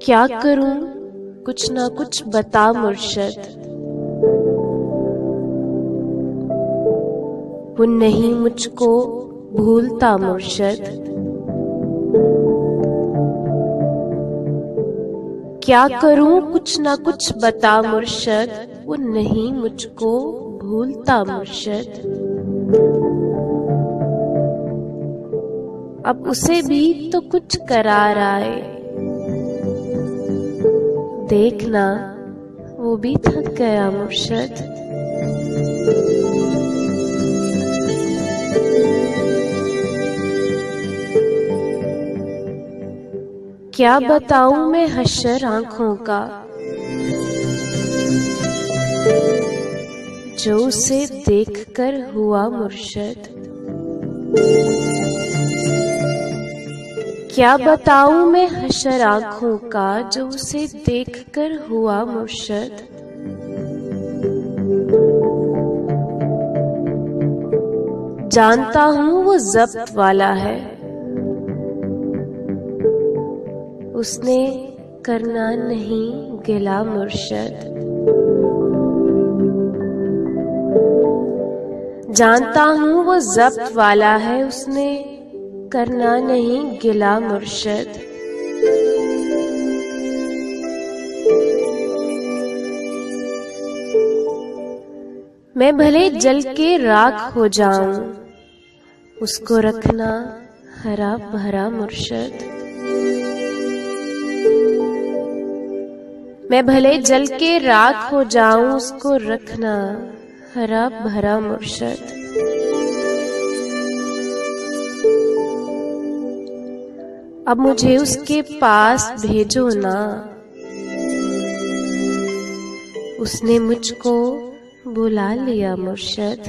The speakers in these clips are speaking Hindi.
क्या करूं कुछ ना कुछ बता मुर्शद, वो नहीं मुझको भूलता मुर्शद। क्या करूं कुछ ना कुछ बता मुर्शद, वो नहीं मुझको भूलता मुर्शद। अब उसे भी तो कुछ करार आए, देखना वो भी थक गया मुर्शद। क्या बताऊं मैं हशर आंखों का, जो उसे देखकर हुआ मुर्शद। क्या बताऊं मैं हशर आंखों का, जो उसे देखकर हुआ मुर्शद। जानता हूं वो ज़ब्त वाला है, उसने करना नहीं गिला मुर्शद। जानता हूं वो ज़ब्त वाला है, उसने करना नहीं गिला मुर्शद। मैं भले जल के राख हो जाऊं, उसको रखना हरा भरा मुर्शद। मैं भले जल के राख हो जाऊं, उसको रखना हरा भरा मुर्शद। अब मुझे उसके पास भेजो ना, उसने मुझको बुला लिया मुर्शद।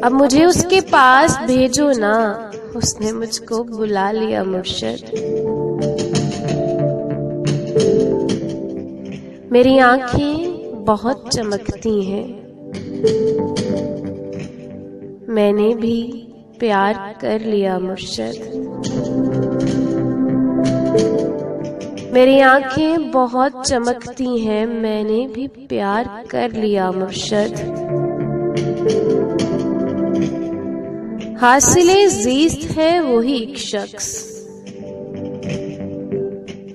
अब मुझे उसके पास भेजो ना, उसने मुझको बुला लिया मुर्शद। मेरी आंखें बहुत चमकती हैं, मैंने भी प्यार कर लिया मुर्शद। मेरी आंखें बहुत चमकती हैं, मैंने भी प्यार कर लिया मुर्शद। हासिले ज़ीस्त है वही एक शख्स,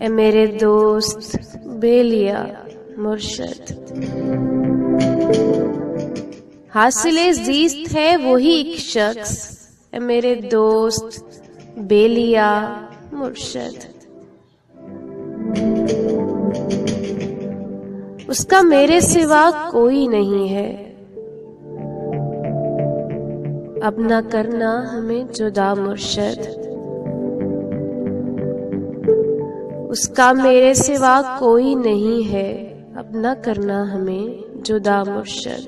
ए मेरे दोस्त बेलिया मुर्शद। हासिले ज़ीस्त है वही एक शख्स, ए मेरे दोस्त बेलिया मुर्शद। उसका मेरे सिवा कोई नहीं है, अब न करना हमें जुदा मुर्शद। उसका मेरे सिवा कोई नहीं है, अब न करना हमें जुदा मुर्शद।